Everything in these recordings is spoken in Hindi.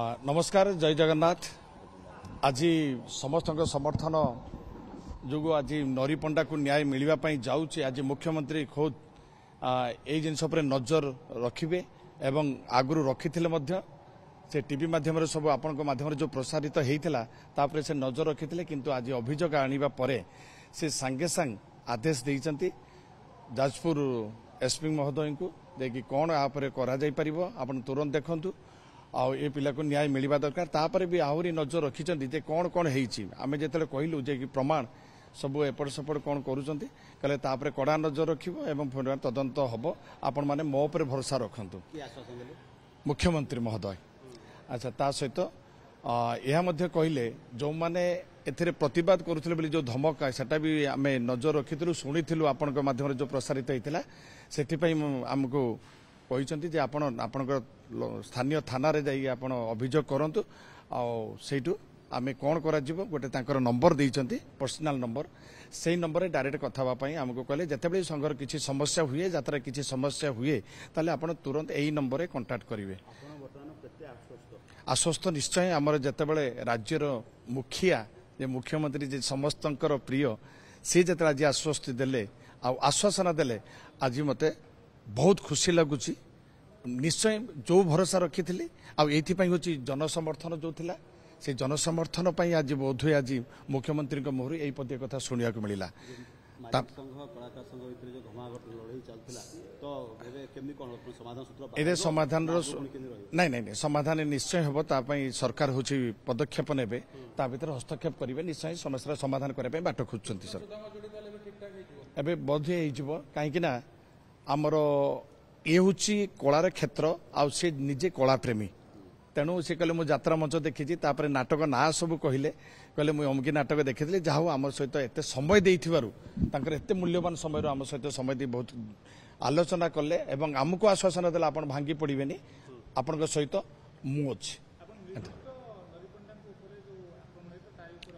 नमस्कार जय जगन्नाथ। आज समस्त समर्थन जो आज नरी पंडा को न्याय मिलवाई जाऊँगी। आज मुख्यमंत्री खोद यही जिनस नजर रखिए एवं आगु रखी से टीवी माध्यम सब आपण माध्यम जो प्रसारित होता से नजर रखी किंतु आज अभियोग आने से सांगे सांग आदेश देते जाजपुर एसपी महोदय को देखिए कौन यापर कर तुरंत देखु ए पिला को न्याय मिलवा दरकार तापर भी आहरी नजर रखिंट जे कौन कौन होमें जो कहलु जे कि प्रमाण सब एपट सेपट कौन करें तापर कड़ा नजर रखिए तदंत हम आपण मैंने मो पर भरोसा रखु मुख्यमंत्री महोदय। अच्छा ता सहित यह कहले जो मैंने एथिरे प्रतिवाद करुले जो धमक सेटा भी आम नजर रखी शुणु आपण माध्यम जो प्रसारित होता से आमको कहते जे आपण स्थानीय थाना रे जाई आपण अभियोग करंतु सेठू आमे कौन करा जीवो गोटे तांकर नंबर देइचंती पर्सनल नंबर से नंबर रे डायरेक्ट कथा होबा पई हमको कहले जतेबेले संघर किछि समस्या हुए यात्रा किछि समस्या हुए ताले आपण तुरंत एही नंबर रे कांटेक्ट करिवे। आश्वस्त निश्चय आमर जतेबेले राज्यर मुखिया जे मुख्यमंत्री जे समस्तंकर प्रिय से जते आज आश्वस्ति देले आ आश्वासन देले आज मते बहुत खुशी लगुच। निश्चय जो भरोसा रखी थी आउ जनसमर्थन जो थिला से जनसमर्थन आज बोध आज मुख्यमंत्री मोहर यही पद कथा शुणा मिला। समाधान नहीं समाधान निश्चय हम तापाई सरकार हूँ पदक्षेप ने भर हस्तक्षेप करेंगे निश्चय समस्या समाधान करने बाट खोजुंट सर एवं बोध हो कहीं आमर ये हूँ कलार क्षेत्र आउ निजे कला प्रेमी तेणु से कहले मुझे यात्रा मंच देखी नाटक ना सब कहले कहले मुझे अमकी नाटक देखी जहाँ आम सहित एत समय एत मूल्यवान समय आम सहित समय दे बहुत आलोचना कले एवं आमको आश्वासन देला आपण भांगी पड़े आपण सहित मु अच्छी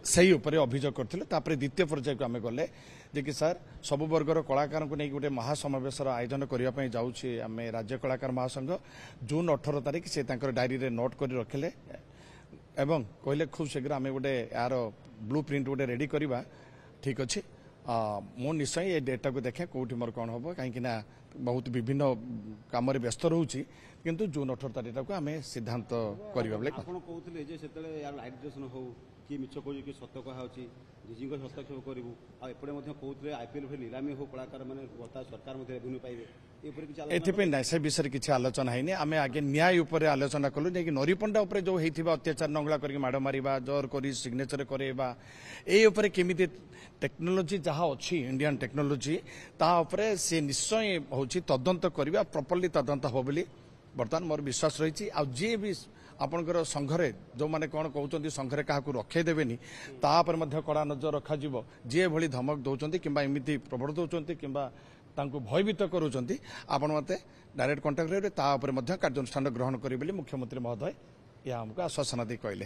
सही उपरे अभियोग करते द्वितीय पर्याय को आम गले जे कि सर सब वर्गर कलाकार को नहीं गोटे महासमावेशर आयोजन करने जाऊँगी आम राज्य कलाकार महासंघ जून 18 तारिख से डायरी रे नोट कर रखिले एवं कहले खूब शीघ्र आम गोटे यार ब्लू प्रिंट गोटे रेडी करवा ठीक अच्छे मु निश्चय ये डेटा को देखे कौटी मोर कौन हम कहीं बहुत विभिन्न काम व्यस्त रोचे किंतु जून 18 तारिख को आम सिद्धांत कि मिछ कह कि सत कहे डीजी हस्तक्षेप करूँ आईपीएल नीलामी हो कलाकार मैंने सरकार रेवेन्यू पाइबे ना से विषय किसी आलोचना है आम आगे न्याय उपर आलोचना कलु जे नरीपंडा उपर जो होता अत्याचार नंगला करके माड़ मारिबा जोर कर सिग्नेचर करवा ये केमी टेक्नोलोजी जहाँ अच्छी इंडियन टेक्नोलोजी तापर से निश्चय हूँ तदंत करवा प्रॉपर्ली तदंत हम बोली बर्तमान मोर विश्वास रही जी भी आपणकर संघरे जो मैंने कौन कहते संघरे क्या रखे देवेनि तापर कड़ा नजर रखा जी भली धमक दौरान कि एमती प्रबल दौरान कि भयभीत करुँच आपण मत डायरेक्ट कंटाक्ट करेंगे कार्यानुष्ठान ग्रहण करेंगे मुख्यमंत्री महोदय यह आमको आश्वासन दे कहले।